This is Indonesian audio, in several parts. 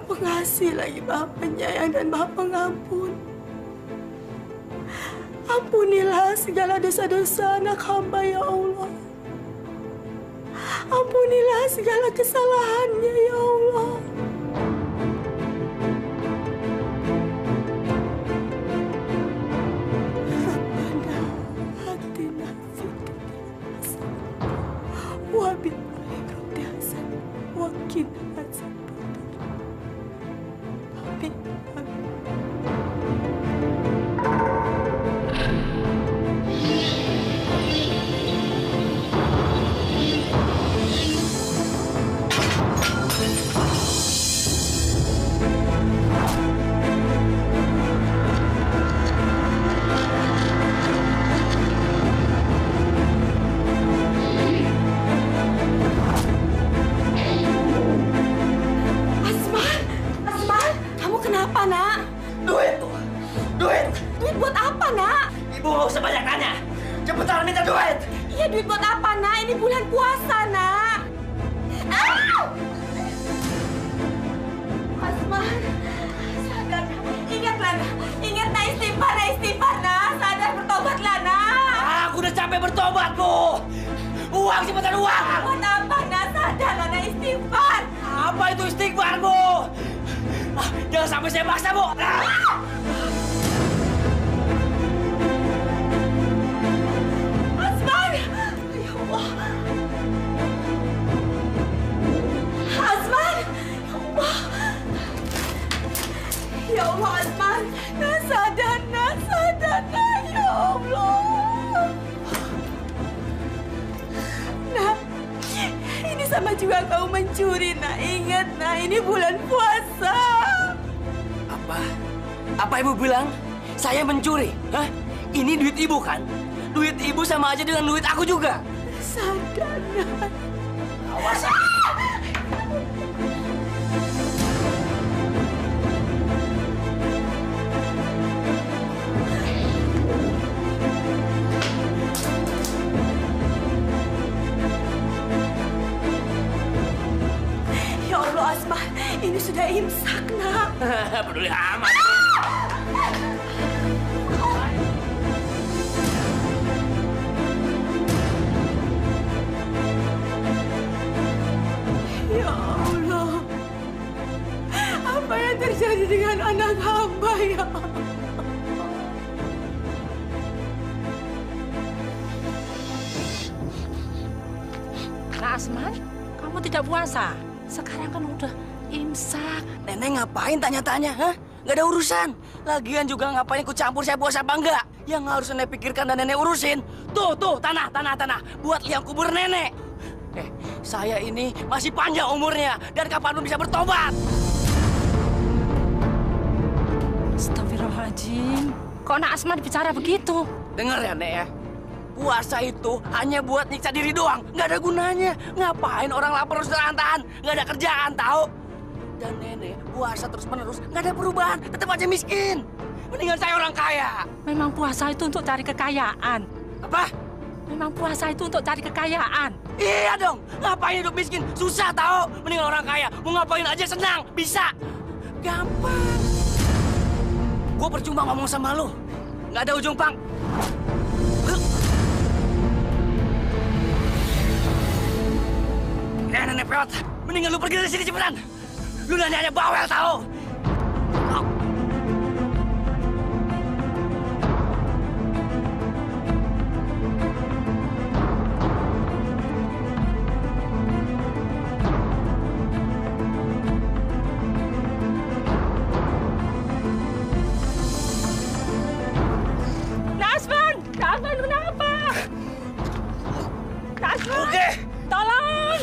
Pengasih lagi Maha Penyayang dan Maha Pengampun. Ampunilah segala dosa-dosa anak hamba ya Allah. Ampunilah segala kesalahannya ya Allah. Rabbana atina fid dunya hasanah wa fil akhirati hasanah wa qina adzabannar. Amin. Duit buat apa, Nak? Ini bulan puasa, Nak. Asman, sadar. Ingatlah, Nak. Ingat, Nak. Istighfar, Nak. Sadar, bertobatlah, Nak. Aku udah capek bertobat, Bu. Uang, cepetan uang. Buat apa, Nak? Sadarlah, Nak. Istighfar. Apa itu istighfar, Bu? Jangan sampai saya paksa, Bu. Ya Allah, Asman. Nak sadar, ya Allah. Nak, ini sama juga kau mencuri, Nak. Ingat, Nak, ini bulan puasa. Apa Ibu bilang? Saya mencuri? Hah? Ini duit Ibu kan? Duit Ibu sama aja dengan duit aku juga. Sadar, Nak. Awas. Ya Allah, Asman. Ini sudah imsak, Nak. Peduli amat. Ya Allah. Apa yang terjadi dengan anak hamba, ya Allah? Nah, Asman, kamu tidak puasa. Sekarang kan udah imsak. Nenek ngapain tanya-tanya, hah? Nggak ada urusan. Lagian juga ngapain ikut campur saya puasa apa enggak? Yang harus nenek pikirkan dan nenek urusin. Tuh, tanah. Buat liang kubur nenek. Saya ini masih panjang umurnya. Dan kapanpun bisa bertobat. Astagfirullahaladzim. Kok Nak Asman bicara begitu? Dengar ya, Nek ya. Puasa itu hanya buat nyiksa diri doang. Nggak ada gunanya. Ngapain orang lapar terus tahan? Nggak ada kerjaan, tahu? Dan nenek puasa terus-menerus. Nggak ada perubahan. Tetap aja miskin. Mendingan saya orang kaya. Memang puasa itu untuk cari kekayaan. Apa? Memang puasa itu untuk cari kekayaan. Iya dong. Ngapain hidup miskin? Susah, tahu? Mendingan orang kaya. Mau ngapain aja senang. Bisa. Gampang. Gue percuma ngomong sama lu. Nggak ada ujung, Pang. Nenek pewat, mendingan lu pergi dari sini cepetan. Lu nanya bawel tahu. Nasman kenapa? Nasman. Oke. Tolong.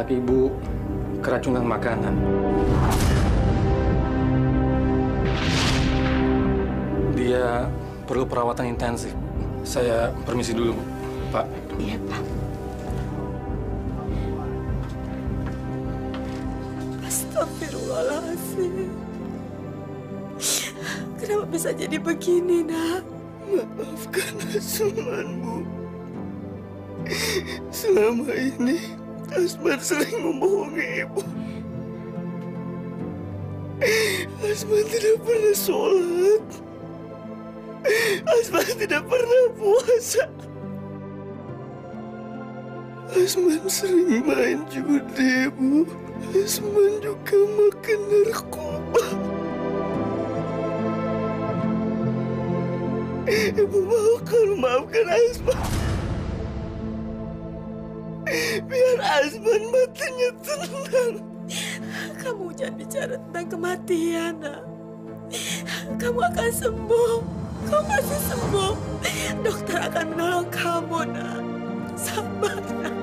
anak ibu keracunan makanan. Dia perlu perawatan intensif. Saya permisi dulu, Bu. Pak. Iya, Pak. Astagfirullahaladzim. Kenapa bisa jadi begini, Nak? Maafkan Asman, Bu. Selama ini Asman sering membohongi Ibu. Asman tidak pernah sholat. Asman tidak pernah puasa. Asman sering main judi, Bu. Asman juga makan narkoba. Ibu maafkan Asman. Biar Asman matinya tenang. Kamu jangan bicara tentang kematian, Nak. Kamu akan sembuh. Kamu pasti sembuh. Dokter akan menolong kamu, Nak. Sabar, Nak.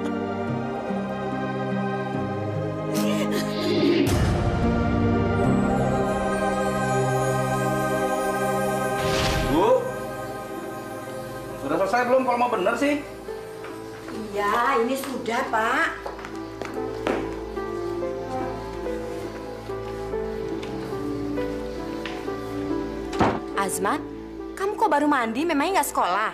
Bu, sudah selesai belum kalau mau bener sih? Iya, ini sudah, Pak. Azman, kamu kok baru mandi? Memangnya nggak sekolah?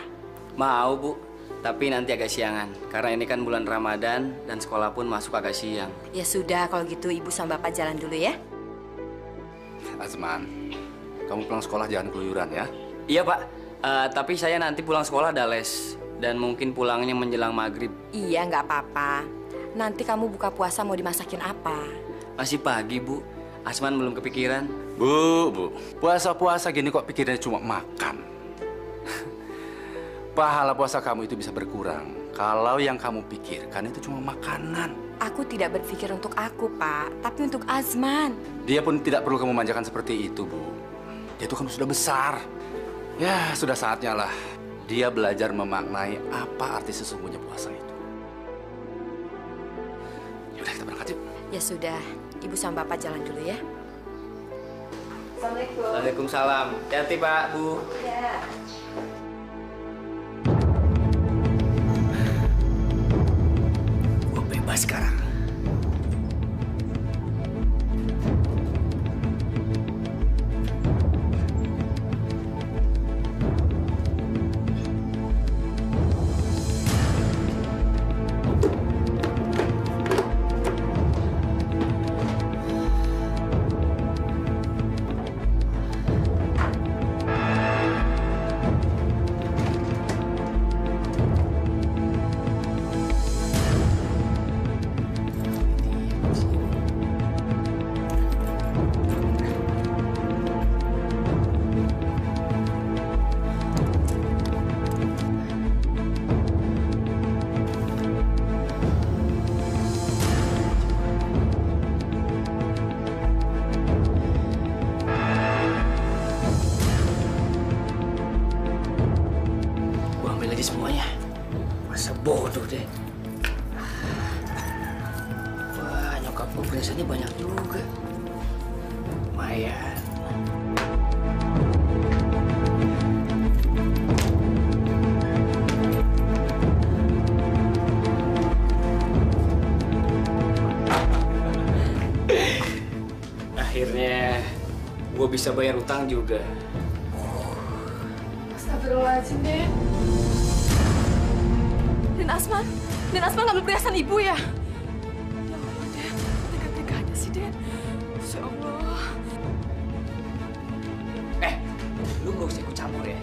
Mau, Bu. Tapi nanti agak siangan. Karena ini kan bulan Ramadan dan sekolah pun masuk agak siang. Ya sudah, kalau gitu Ibu sama Bapak jalan dulu ya. Azman, kamu pulang sekolah jangan keluyuran ya. Iya, Pak. Tapi saya nanti pulang sekolah ada les. Dan mungkin pulangnya menjelang maghrib. Iya, nggak apa-apa. Nanti kamu buka puasa mau dimasakin apa? Masih pagi, Bu. Asman belum kepikiran. Bu, puasa-puasa gini kok pikirnya cuma makan. Pahala puasa kamu itu bisa berkurang kalau yang kamu pikirkan itu cuma makanan. Aku tidak berpikir untuk aku, Pak, tapi untuk Azman. Dia pun tidak perlu kamu manjakan seperti itu, Bu. Dia itu kan sudah besar. Ya, sudah saatnya lah dia belajar memaknai apa arti sesungguhnya puasa itu. Yaudah, kita berangkat yuk. Ya sudah, Ibu sama Bapak jalan dulu ya. Assalamualaikum. Waalaikumsalam. Hati-hati, Pak, Bu. Ya. Gua bebas sekarang. Semuanya. Masa bodoh deh. Wah, nyokap gue perhiasannya banyak juga. Lumayan. Akhirnya gue bisa bayar utang juga. Astagfirullahaladzim, Den. Den Asman ngambil perhiasan Ibu ya? Ya Allah, Den. Tega-teganya sih, Den. Masya Allah. Lu gak usah ikut campur ya.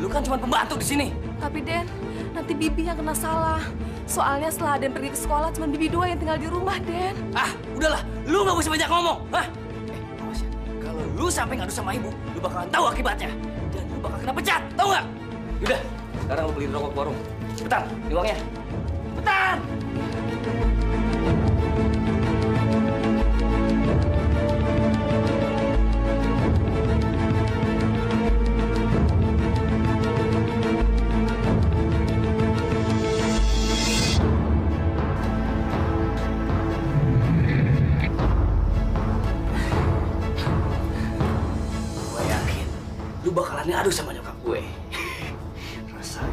Lu kan cuma pembantu di sini. Tapi, Den, nanti Bibi yang kena salah. Soalnya setelah Den pergi ke sekolah, cuma Bibi doang yang tinggal di rumah, Den. Ah, udahlah. Lu gak usah banyak ngomong. Hah? Awas ya. Kalau lu sampai ngadu sama ibu, lu bakalan tahu akibatnya. Dan lu bakal kena pecat, tahu nggak? Udah, sekarang lu beliin rokok ke warung. Cepetan, ini uangnya. Cepetan! berani adu sama nyokap gue. Rasain.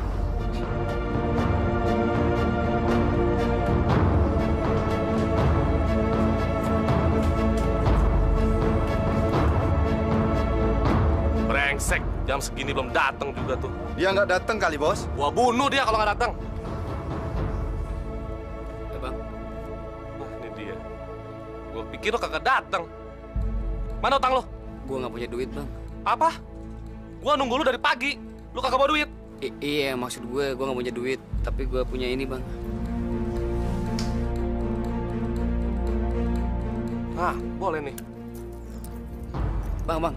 Brengsek, jam segini belum datang juga tuh. Dia nggak datang kali, Bos. Gua bunuh dia kalau nggak datang. Ya, Bang. Nah, ini dia. Gua pikir lo kagak datang. Mana utang lo? Gue nggak punya duit, Bang. Apa? Gua nunggu lu dari pagi. Lu kagak bawa duit. Iya, maksud gue nggak punya duit. Tapi gue punya ini, Bang. Ah, boleh nih. Bang.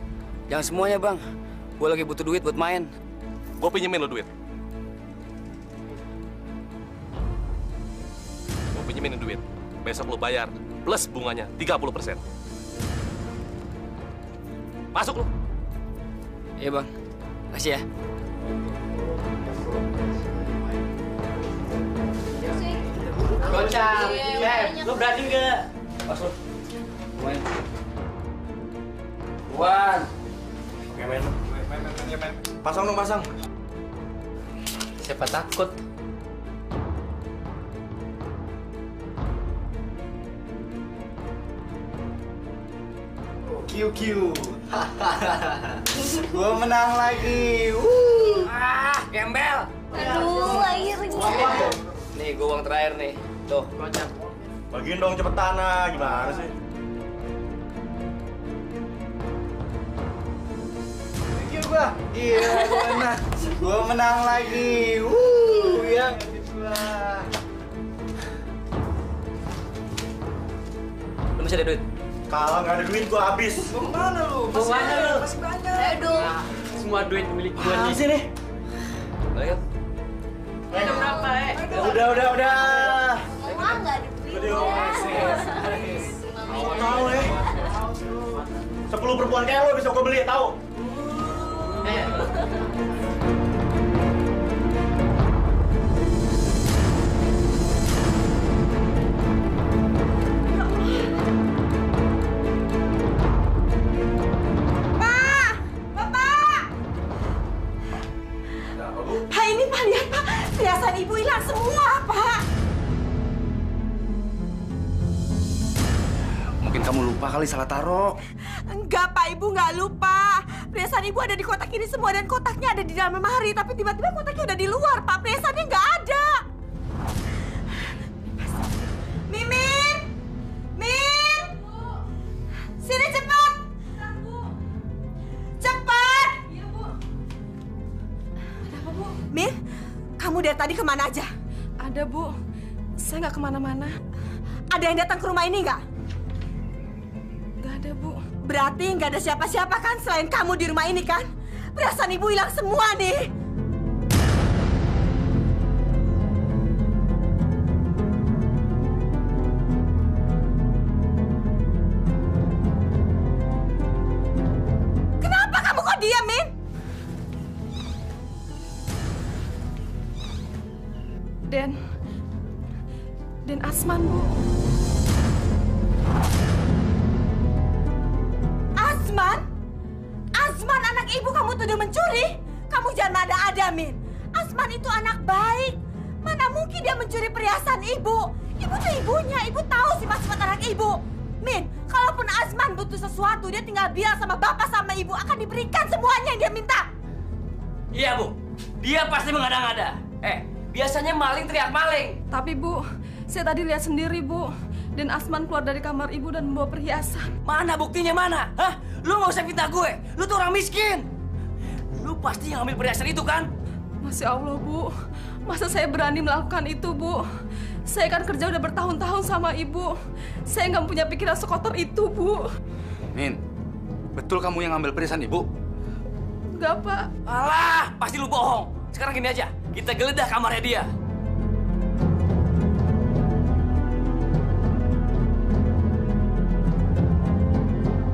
Jangan semuanya, Bang. Gue lagi butuh duit buat main. Gua pinjemin lo duit. Gua pinjemin duit. Besok lo bayar. Plus bunganya 30%. Masuk lo. Iya, Bang. Makasih ya. Gocap, lu berani nggak? Masuk. Main. Wan. Oke, men. Pasang dong, pasang. Siapa takut? QQ. Gua menang lagi. Gembel. Aduh, akhirnya. Nih, gue uang terakhir nih. Tuh, gocap. Bagiin dong cepetan, gimana sih? QQ gua. Iya, gua menang. Gua menang lagi. Ya, gua. Lu masih ada duit? Kalau nggak ada duit gua habis. Mau kemana lu? Masih banyak. Aduh. Semua duit milik gue nih. Sini. Ayo. Ada berapa, Udah. Mama nggak ada duit. Tahu ya. 10 perempuan kayak lo bisa gua beli, tahu? Pak, ini Pak, lihat Pak. Perhiasan Ibu hilang semua, Pak. Mungkin kamu lupa kali salah taruh. Enggak, Pak. Ibu nggak lupa. Perhiasan Ibu ada di kotak ini semua dan kotaknya ada di dalam lemari. Tapi tiba-tiba kotaknya udah di luar, Pak. Perhiasannya nggak ada. Mimin! Min! Sini cepat! Cepat! Iya, Bu. Ada apa, Bu? Min, kamu dari tadi kemana aja? Ada, Bu. Saya nggak kemana-mana. Ada yang datang ke rumah ini nggak? Nggak ada, Bu. Berarti nggak ada siapa-siapa kan selain kamu di rumah ini kan? Perhiasan Ibu hilang semua nih. Kenapa kamu kok diam, Min? Dan Asman, Bu. Asman? Asman anak Ibu kamu tuduh mencuri? Kamu jangan ada-ada, Min. Asman itu anak baik. Mana mungkin dia mencuri perhiasan Ibu? Ibu tuh ibunya, Ibu tahu sifat-sifat anak Ibu. Min, kalaupun Asman butuh sesuatu, dia tinggal bilang sama Bapak sama Ibu akan diberikan semuanya yang dia minta. Iya, Bu. Dia pasti mengada-ngada. Biasanya maling teriak maling. Tapi, Bu, saya tadi lihat sendiri, Bu. Dan Asman keluar dari kamar Ibu dan membawa perhiasan. Mana buktinya mana? Hah? Lu nggak usah fitnah gue. Lu tuh orang miskin. Lu pasti yang ambil perhiasan itu kan? Masya Allah, Bu. Masa saya berani melakukan itu, Bu? Saya kan kerja udah bertahun-tahun sama Ibu. Saya nggak punya pikiran sekotor itu, Bu. Min, betul kamu yang ngambil perhiasan ibu? Enggak, Pak. Alah, pasti lu bohong. Sekarang gini aja, kita geledah kamarnya dia.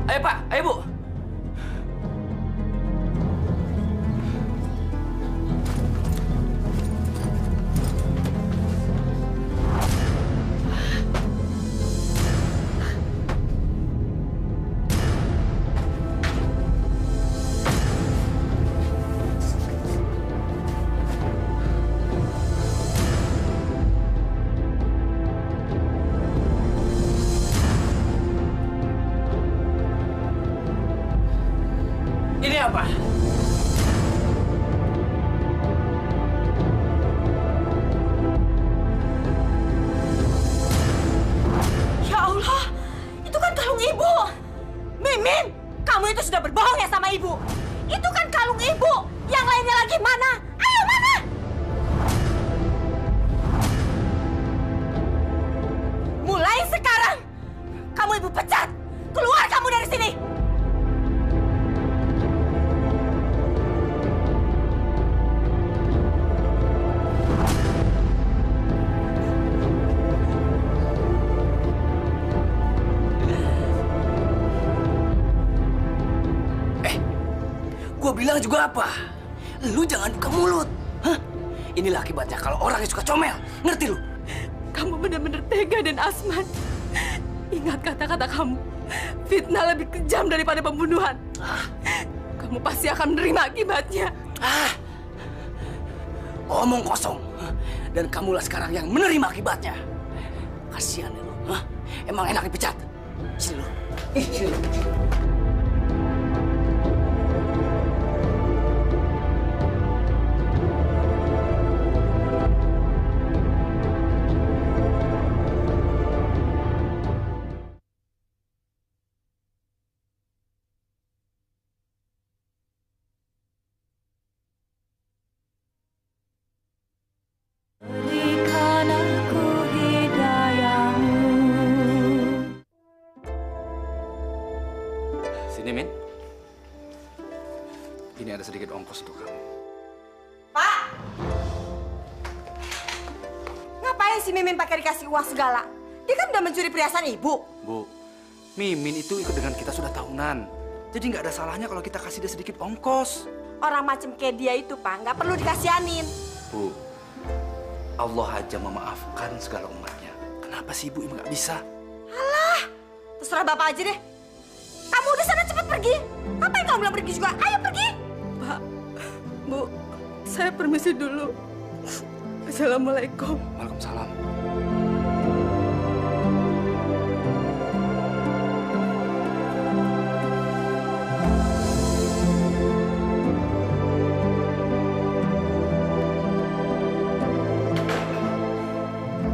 Ayo, Pak. Ayo, Bu. sudah berbohong ya sama ibu. Itu kan kalung ibu. Yang lainnya lagi mana? Ayo mana? Mulai sekarang, kamu ibu pecat. Keluar kamu dari sini. Gue bilang juga apa? Lu jangan buka mulut. Hah? Inilah akibatnya kalau orang yang suka comel. Ngerti lu? Kamu benar-benar tega dan Asman. Ingat kata-kata kamu. Fitnah lebih kejam daripada pembunuhan. Kamu pasti akan menerima akibatnya. Omong kosong. Dan kamulah sekarang yang menerima akibatnya. Kasihan ya lu. Hah? Emang enak dipecat? Sini lu. Sini lu. Sini, Min. Ini ada sedikit ongkos untuk kamu. Pak! Ngapain si Mimin pakai dikasih uang segala? Dia kan udah mencuri perhiasan ibu. Bu, Mimin itu ikut dengan kita sudah tahunan. Jadi nggak ada salahnya kalau kita kasih dia sedikit ongkos. Orang macam kayak dia itu, Pak, nggak perlu dikasihanin. Bu, Allah aja memaafkan segala umatnya. Kenapa sih Ibu nggak bisa? Alah, terserah Bapak aja deh. Kamu udah sana cepet pergi. Apa yang kamu bilang pergi juga? Ayo pergi. Pak, Bu, saya permisi dulu. Assalamualaikum. Waalaikumsalam.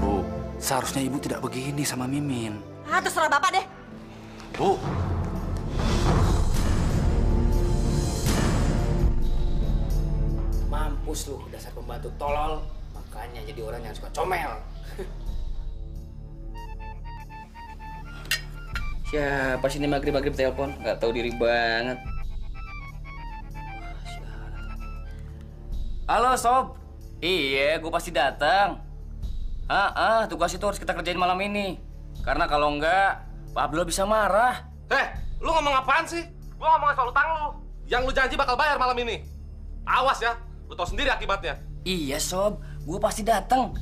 Bu, seharusnya Ibu tidak begini sama Mimin. Ah, terserah Bapak deh. Bu. Mampus lu, dasar pembantu tolol. Makanya jadi orang yang suka comel. Siapa sih ini maghrib-maghrib telepon? Nggak tahu diri banget. Halo, Sob. Iya, gue pasti datang. Tugas itu harus kita kerjain malam ini. Karena kalau enggak, Pak Abdullah bisa marah. Lu ngomong apaan sih? Gua ngomongin soal utang lu. Yang lu janji bakal bayar malam ini. Awas ya, lu tahu sendiri akibatnya. Iya, Sob. Gue pasti datang.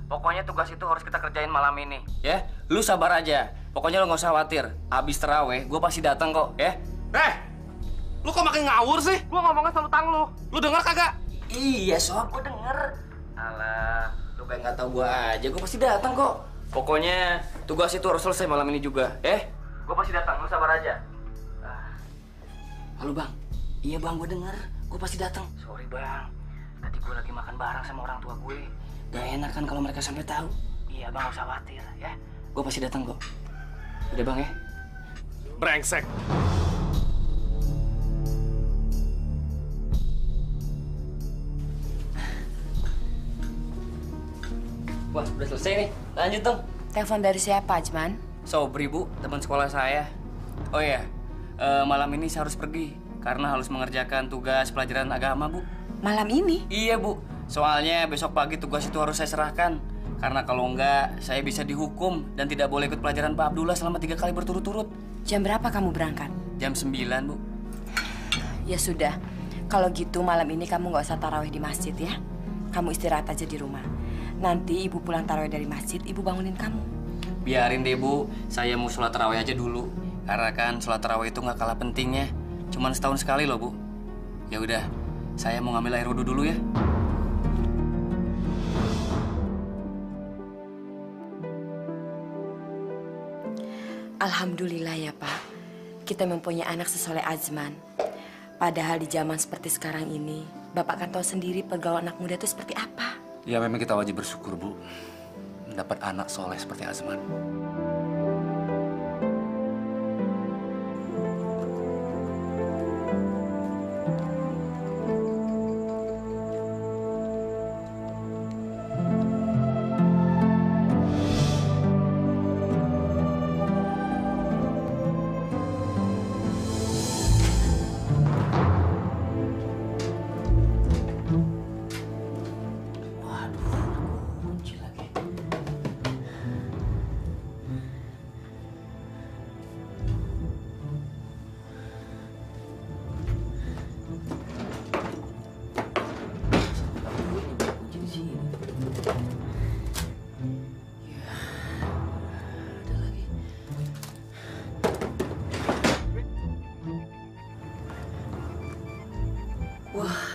Pokoknya tugas itu harus kita kerjain malam ini. Ya, lu sabar aja. Pokoknya lu nggak usah khawatir. Abis terawih, gue pasti datang kok, ya. Lu kok makin ngawur sih? Gua ngomongin soal utang lu. Lu denger kagak? Iya, Sob. Gue denger. Alah, lu kayak nggak tahu gue aja. Gue pasti datang kok. Pokoknya tugas itu harus selesai malam ini juga, ya. Gue pasti datang. Lu sabar aja. Halo, Bang. Iya, Bang. Gue denger. Gue pasti datang. Sorry, Bang. Tadi gue lagi makan bareng sama orang tua gue. Gak enak kan kalau mereka sampai tahu. Iya, Bang. Gak usah khawatir, ya. Gue pasti datang kok. Udah, Bang, ya. Brengsek. Wah, udah selesai nih. Lanjut dong. Telepon dari siapa, Ajman? Sobri, Bu, teman sekolah saya. Oh iya, malam ini saya harus pergi karena harus mengerjakan tugas pelajaran agama, Bu. Malam ini? Iya, Bu. Soalnya besok pagi tugas itu harus saya serahkan. Karena kalau enggak, saya bisa dihukum dan tidak boleh ikut pelajaran Pak Abdullah selama 3 kali berturut-turut. Jam berapa kamu berangkat? Jam 9, Bu. Ya sudah, kalau gitu malam ini kamu nggak usah tarawih di masjid ya. Kamu istirahat aja di rumah. Nanti ibu pulang tarawih dari masjid, ibu bangunin kamu. Biarin deh, Bu. Saya mau sholat tarawih aja dulu. Karena kan sholat tarawih itu nggak kalah pentingnya. Cuman setahun sekali loh, Bu. Ya udah, saya mau ngambil air wudhu dulu ya. Alhamdulillah ya, Pak. Kita mempunyai anak sesoleh Ajman. Padahal di zaman seperti sekarang ini, Bapak kan tahu sendiri pergaulan anak muda itu seperti apa. Ya memang kita wajib bersyukur, Bu. Mendapat anak soleh seperti Azman.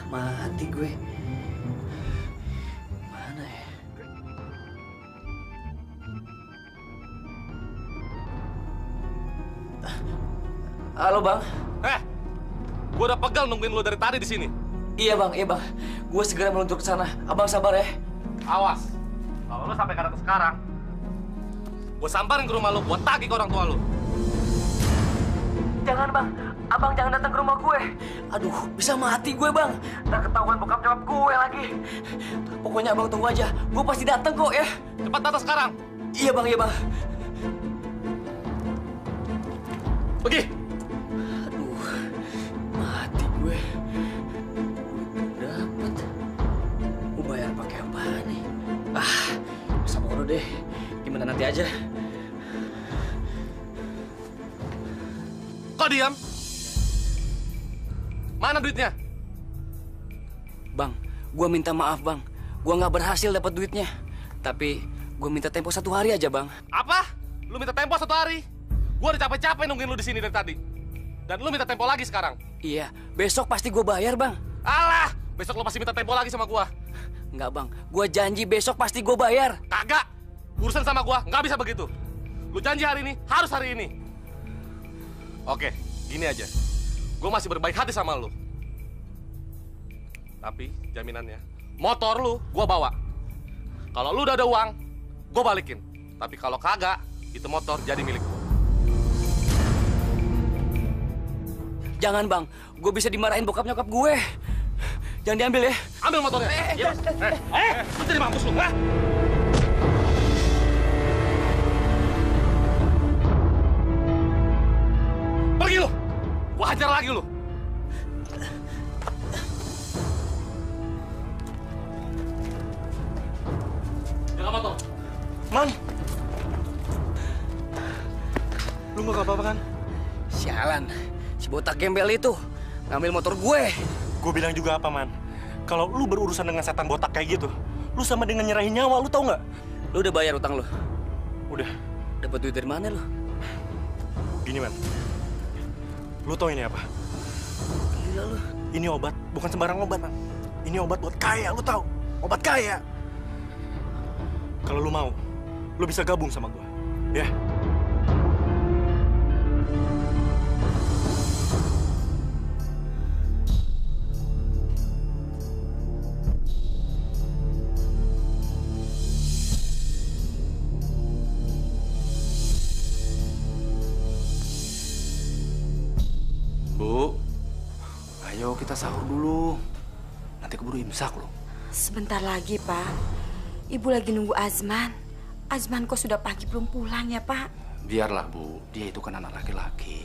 Mati gue. Mana ya? Halo bang. Gue udah pegal nungguin lo dari tadi di sini. Iya bang. Gue segera meluncur ke sana. Abang sabar ya. Awas, kalau lo sampai ke sekarang, gue samperin ke rumah lo, gue tagih ke orang tua lo. Jangan bang, abang jangan datang ke rumah gue. Aduh, bisa mati gue bang. Ntar ketahuan bokap nyokap gue lagi. Pokoknya abang tunggu aja, gue pasti datang kok ya. Cepat datang sekarang. Iya bang. Pergi. Aduh, mati gue. Dapat. Mau bayar pakai apa nih? Sama dulu deh. Gimana nanti aja. Kok diam? Mana duitnya? Bang, gue minta maaf bang. Gue nggak berhasil dapat duitnya. Tapi gue minta tempo 1 hari aja bang. Apa? Lu minta tempo 1 hari? Gue udah capek-capek nungguin lu di sini dari tadi. Dan lu minta tempo lagi sekarang? Iya, besok pasti gue bayar bang. Alah, besok lu pasti minta tempo lagi sama gue. Enggak bang, gue janji besok pasti gue bayar. Kagak, urusan sama gue nggak bisa begitu. Lu janji hari ini, harus hari ini. Oke, gini aja. Gue masih berbaik hati sama lu. Tapi jaminannya, motor lu gue bawa. Kalau lu udah ada uang, gue balikin. Tapi kalau kagak, itu motor jadi milik gue. Jangan bang, gue bisa dimarahin bokap nyokap gue. Jangan diambil ya. Ambil motornya. Iya. Lu jadi mampus lu, ha? Pergi lu. Gua hajar lagi lu. Jaga motor. Man. Lu nggak apa-apa kan? Sialan, si botak gembel itu ngambil motor gue. Gue bilang juga apa, Man? Kalau lu berurusan dengan setan botak kayak gitu, lu sama dengan nyerahin nyawa, lu tau nggak? Lu udah bayar utang lu? Udah. Dapat duit dari mana lu? Gini, Man. Lu tau ini apa? Gila lu. Ini obat, bukan sembarang obat, Man. Ini obat buat kaya, lu tahu? Obat kaya. Kalau lu mau, lu bisa gabung sama gua. Ya. Bu, ayo kita sahur dulu. Nanti keburu imsak loh. Sebentar lagi, Pak. Ibu lagi nunggu Azman. Azman kok sudah pagi belum pulang ya, Pak? Biarlah, Bu. Dia itu kan anak laki-laki.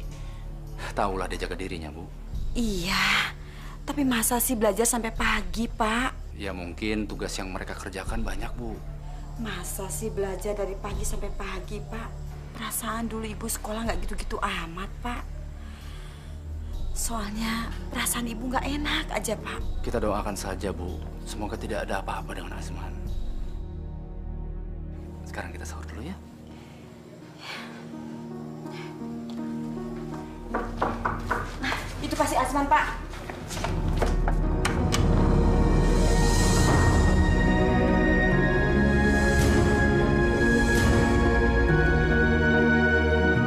Tahulah dia jaga dirinya, Bu. Iya, tapi masa sih belajar sampai pagi, Pak? Ya mungkin tugas yang mereka kerjakan banyak, Bu. Masa sih belajar dari pagi sampai pagi, Pak? Perasaan dulu ibu sekolah nggak gitu-gitu amat, Pak. Soalnya perasaan ibu nggak enak aja, Pak. Kita doakan saja, Bu. Semoga tidak ada apa-apa dengan Azman. Sekarang kita sahur dulu ya. Nah, itu pasti Azman, Pak.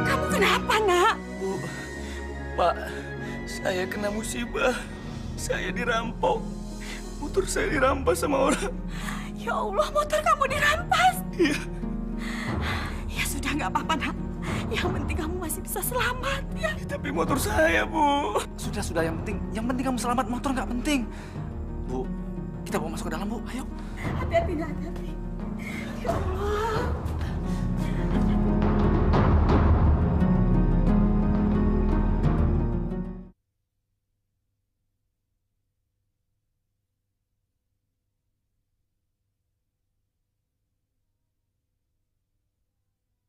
Kamu kenapa, Nak? Bu, Pak, saya kena musibah. Saya dirampok. Motor saya dirampas sama orang. Ya Allah, motor kamu dirampas. Iya. Ya sudah, nggak apa-apa, Nak. Yang penting kamu masih bisa selamat, ya. Tapi motor saya, Bu. Sudah, yang penting kamu selamat, motor nggak penting. Bu, kita bawa masuk ke dalam, Bu. Ayo. Hati-hati, Nak, hati-hati. Ya Allah.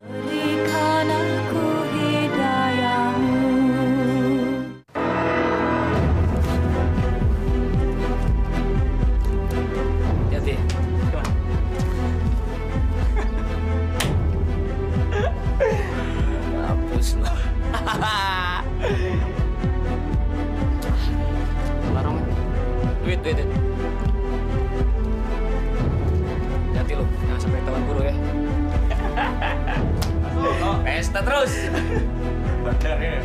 Berikan aku hidayahmu. Hati-hati. Hapus lo. Barang. Duit. Wait. Hati lo, jangan sampai ketahuan guru ya. Pesta terus. Bener ya.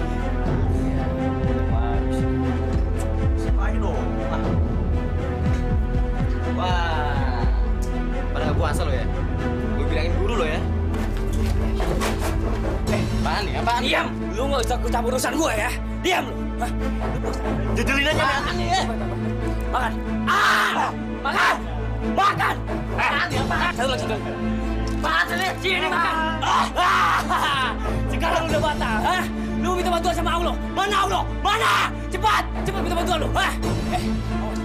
Ayo dong. Wah. Pada nggak puasa lo ya? Gue bilangin guru lo ya. Apaan nih? Apaan? Diam! Lu nggak usah campur urusan gue ya. Diam lu. Jejelin aja makan nih ya. Makan. Makan. Satu lagi. Makan sini makan. Sekarang udah batal, ha? Lu minta bantuan sama Allah. Mana Allah? Mana? Cepat minta bantuan lu. Awas.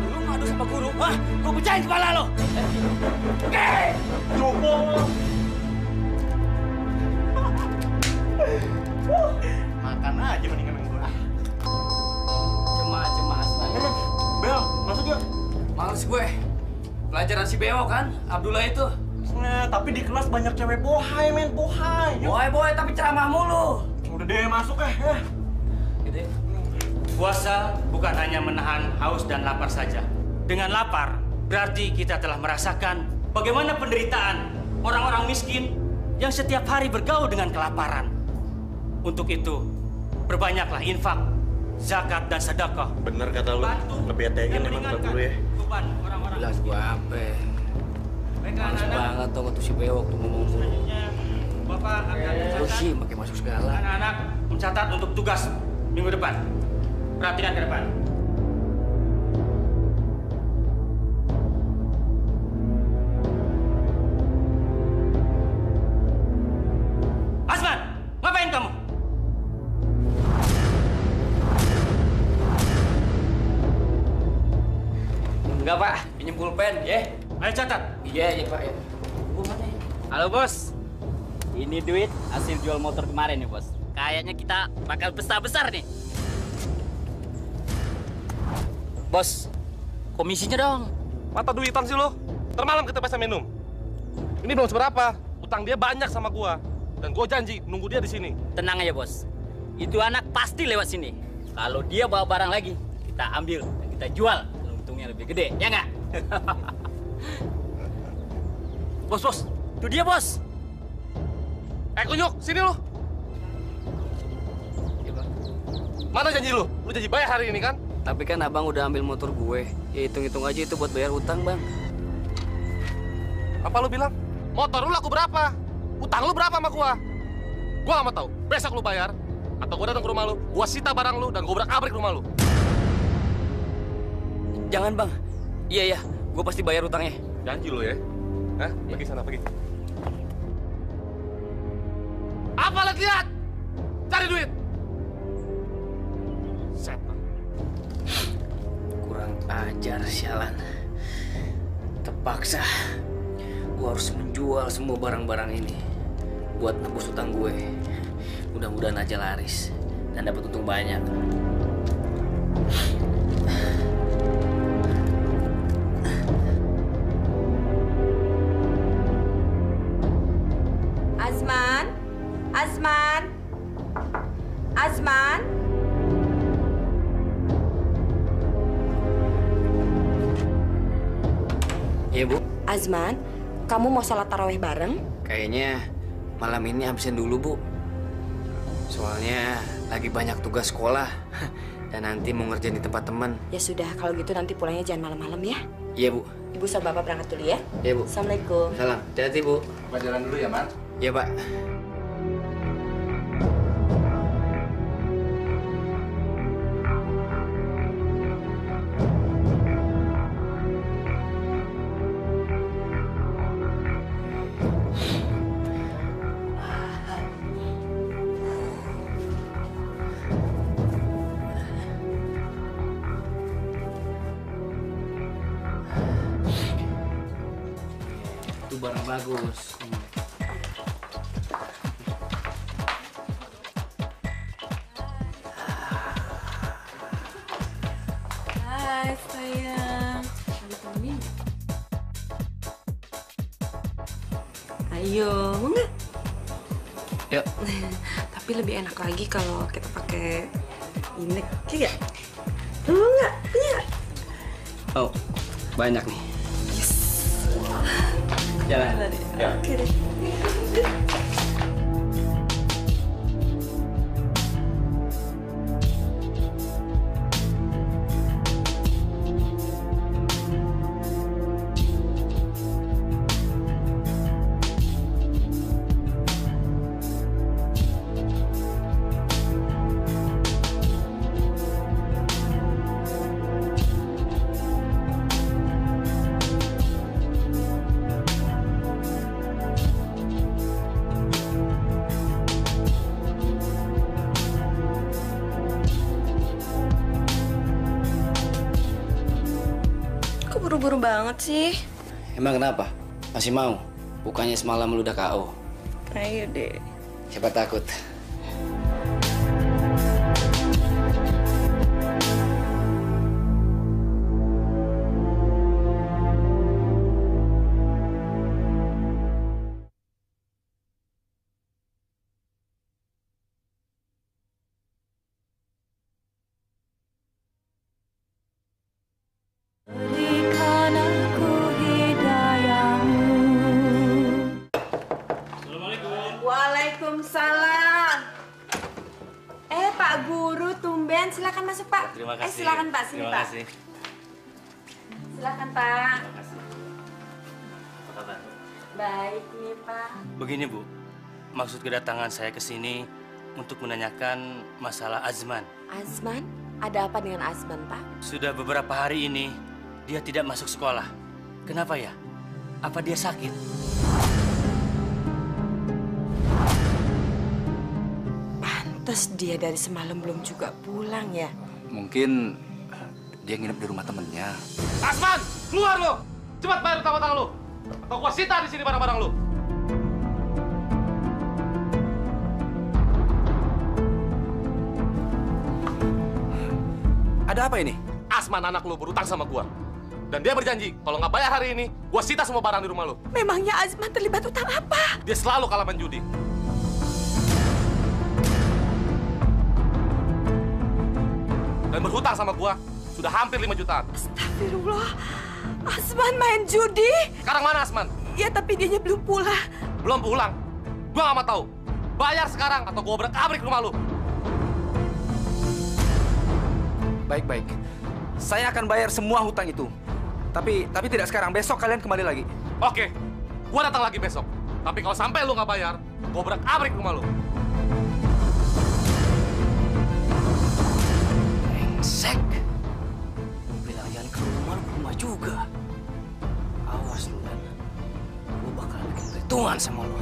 Lu ngadu sama guru, ha? Gua pecahin kepala lu. Oke. Coba. Makan aja mendingan gue. Cemas banget. Bel, masuk yuk. Males gue. Pelajaran si Beo kan, Abdullah itu. Nah, tapi di kelas banyak cewek bohai, men. Bohai. Boy, tapi ceramah mulu. Udah deh, masuk Gitu ya. Puasa bukan hanya menahan haus dan lapar saja. Dengan lapar, berarti kita telah merasakan bagaimana penderitaan orang-orang miskin yang setiap hari bergaul dengan kelaparan. Untuk itu, perbanyaklah infak, zakat, dan sedekah. Bener kata lu. Lebih etein emang kata guru ya. Beban orang-orang Bilang gua apa? Males banget tuh waktu si Beo waktu ngomong mulu. Bapak akan Terus sih pakai masuk segala. anak-anak mencatat untuk tugas minggu depan. Perhatikan ke depan. Asman, ngapain kamu? Enggak, Pak. Pinjem pulpen, ya. Ayo catat. Iya, Pak. Ya. Halo bos, ini duit hasil jual motor kemarin nih bos. Kayaknya kita bakal besar nih. Bos, komisinya dong. Mata duitan sih lo. Termalam kita pesta minum. Ini belum seberapa. Utang dia banyak sama gua. Dan gua janji nunggu dia di sini. Tenang aja bos, itu anak pasti lewat sini. Kalau dia bawa barang lagi, kita ambil dan kita jual. Untungnya lebih gede, ya nggak? Bos. Itu dia bos. Kunyuk, sini lo. Mana janji lu? Lu janji bayar hari ini kan? Tapi kan abang udah ambil motor gue. Ya hitung-hitung aja itu buat bayar utang, Bang. Apa lu bilang? Motor lu laku berapa? Utang lu berapa sama gua? Gua nggak mau tahu. Besok lu bayar, atau gua datang ke rumah lu, gua sita barang lu dan gua obrak-abrik rumah lu. Jangan, Bang. Iya, gue pasti bayar utangnya. Janji lu ya? Hah? Pergi sana, pergi. Apa lihat? Cari duit. Setan. Kurang ajar, sialan. Terpaksa. Gue harus menjual semua barang-barang ini buat nebus utang gue. Mudah-mudahan aja laris dan dapat untung banyak. Azman? Iya, Bu. Azman, kamu mau sholat tarawih bareng? Kayaknya malam ini habisin dulu, Bu. Soalnya lagi banyak tugas sekolah. Dan nanti mau ngerjain di tempat teman. Ya sudah, kalau gitu nanti pulangnya jangan malam-malam ya. Iya, Bu. Ibu sama Bapak berangkat dulu ya. Iya, Bu. Assalamualaikum. Salam. Hati-hati, Bu. Bapak jalan dulu ya, Man? Iya, Pak. Barang bagus. Hai sayang, ada temenin? Ayo, mau nggak? Yuk. Tapi lebih enak lagi kalau kita pakai inek, ya? Mau nggak? Punya? Oh, banyak nih. Yes. Jalan. Ya. Oke deh. Buru-buru banget sih. Emang kenapa? Masih mau? Bukannya semalam lu udah KO? Ayo deh. Siapa takut? Waalaikumsalam. Pak Guru, tumben. Silakan masuk, Pak. Terima kasih. Silakan, Pak. Sini, Terima Pak. kasih. Silakan, Pak. Terima kasih. Apa kabar? Baik nih, Pak. Begini, Bu. Maksud kedatangan saya ke sini untuk menanyakan masalah Azman. Azman? Ada apa dengan Azman, Pak? Sudah beberapa hari ini dia tidak masuk sekolah. Kenapa ya? Apa dia sakit? Pantes dia dari semalam belum juga pulang ya. Mungkin dia nginep di rumah temennya. Asman, keluar lo! Cepat bayar utang-utang lo! Atau gua sita di sini barang-barang lo! Ada apa ini? Asman anak lo berutang sama gua. Dan dia berjanji, kalau nggak bayar hari ini, gua sita semua barang di rumah lo. Memangnya Azman terlibat utang apa? Dia selalu kalah main judi. Dan berhutang sama gua sudah hampir 5 jutaan. Astagfirullah. Azman main judi? Sekarang mana Asman? Ya, tapi dianya belum pulang. Belum pulang? Gua nggak mau tahu. Bayar sekarang atau gua obrak-abrik rumah lu. Baik-baik. Saya akan bayar semua hutang itu. Tapi tidak sekarang. Besok kalian kembali lagi. Oke. Gua datang lagi besok. Tapi kalau sampai lu nggak bayar, gua obrak-abrik rumah lu. Brengsek. Bilang jangan ke rumah juga. Awas lu, Dan. Gua bakal bikin perhitungan sama lu.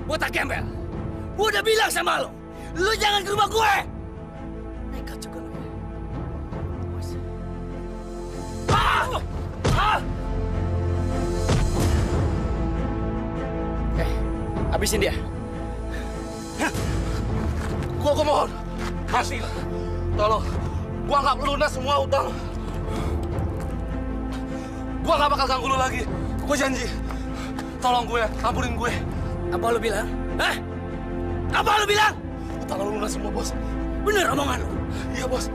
Botak gembel, gue udah bilang sama lo, lu jangan ke rumah gue. Nekat juga lo. Habisin dia. Gua mohon, kasih. Tolong, gua nggak lunas semua utang. Gua nggak bakal ganggu lu lagi. Gua janji. Tolong gue, ampunin gue. Apa lu bilang? Hah? Apa lu bilang? Utang lu lunas semua, Bos. Bener omongan lu? Iya, Bos.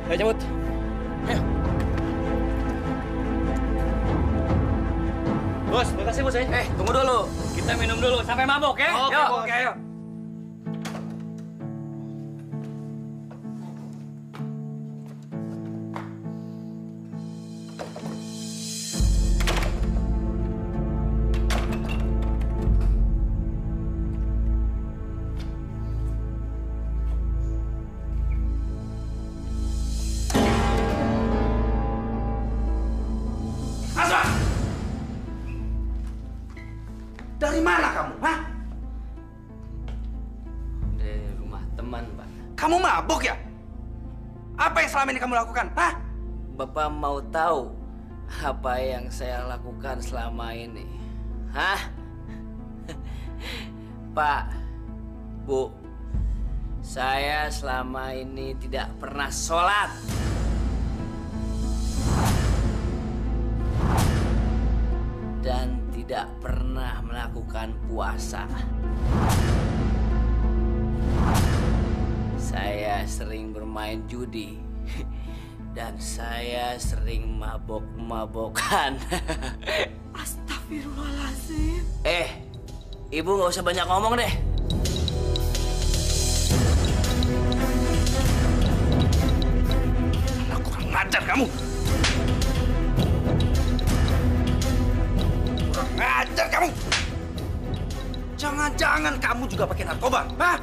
Ayo cabut. Ayo. Bos, makasih bos ya. Tunggu dulu. Kita minum dulu sampai mabok ya. Oke, Yuk. Bos. Oke, ayo. Dari mana kamu? mabuk ya? Apa yang selama ini kamu lakukan? Hah? Bapak mau tahu apa yang saya lakukan selama ini? Hah? Pak, Bu, saya selama ini tidak pernah sholat. Dan tidak pernah melakukan puasa. Saya sering bermain judi. Dan saya sering mabok-mabokan. Astagfirullahaladzim. Ibu nggak usah banyak ngomong deh. Anak kurang ngajar kamu. Kurang ngajar kamu. Jangan-jangan kamu juga pakai narkoba, hah?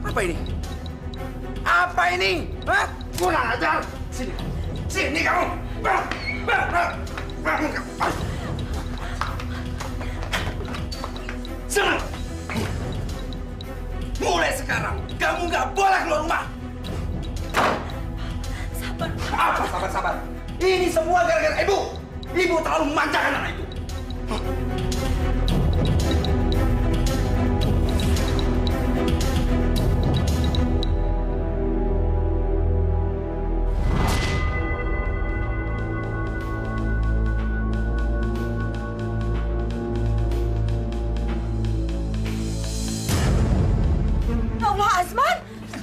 Apa ini? Apa ini? Hah? Kurang ajar! Sini! Sini kamu! Sana! Mulai sekarang, kamu nggak boleh keluar rumah! Sabar. Apa sabar-sabar? Ini semua gara-gara ibu! Ibu terlalu memanjakan anak itu!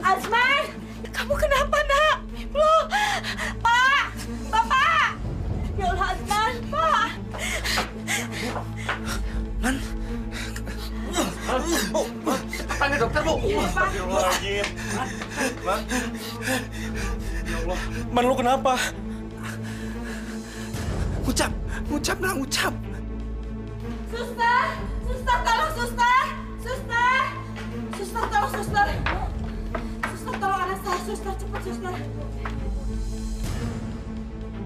Azman, kamu kenapa, Nak? Loh, Pak, Bapak. Ya Allah, Azman, Pak. Man, Bu, panggil dokter, Bu. Astagfirullahaladzim. Man, ya Allah. Man, lu kenapa? Ucap, ucap. Suster, tolong, suster. Suster, tolong, suster. Suster, tolong anak saya, suster, cepat, suster.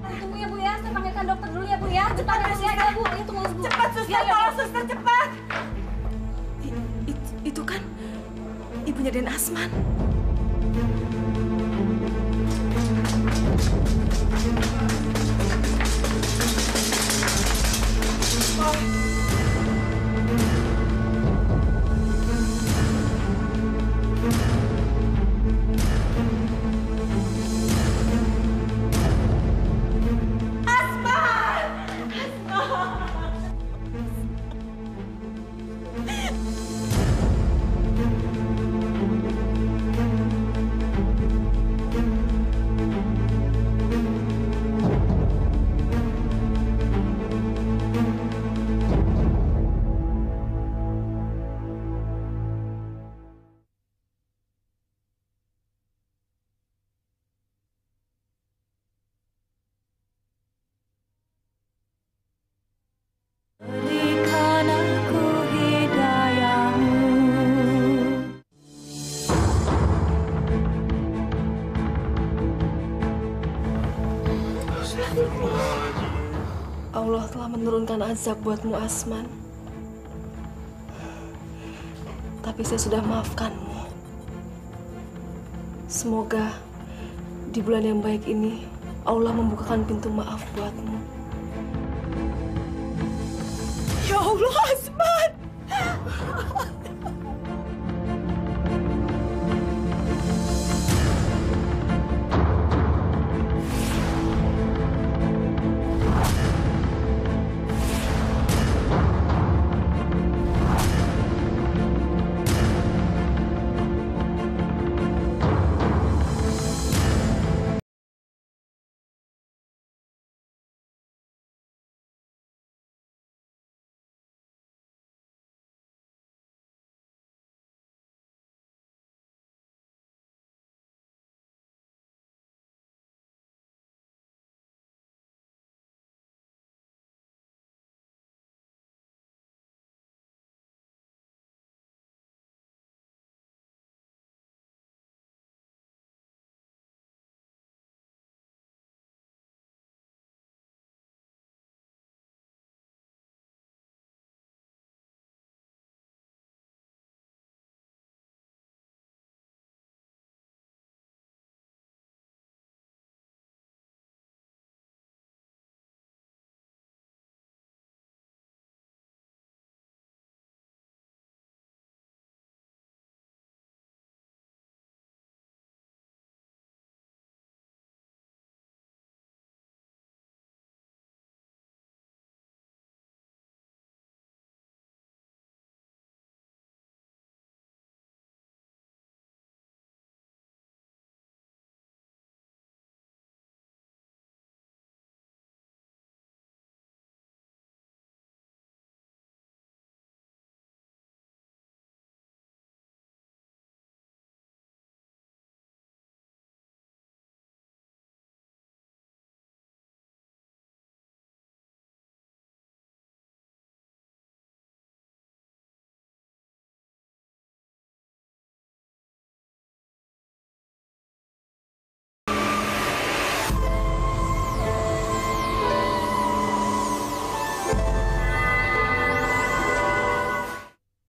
Tunggu ya, Bu ya. Saya panggilkan dokter dulu ya, Bu ya. Cepat ya, Bu. Ayo tunggu, Bu. Cepat, suster, tolong, suster, cepat. Itu kan ibunya Den Asman. Allah telah menurunkan azab buatmu, Asman. Tapi saya sudah maafkanmu. Semoga di bulan yang baik ini Allah membukakan pintu maaf buatmu. Ya Allah, Asman!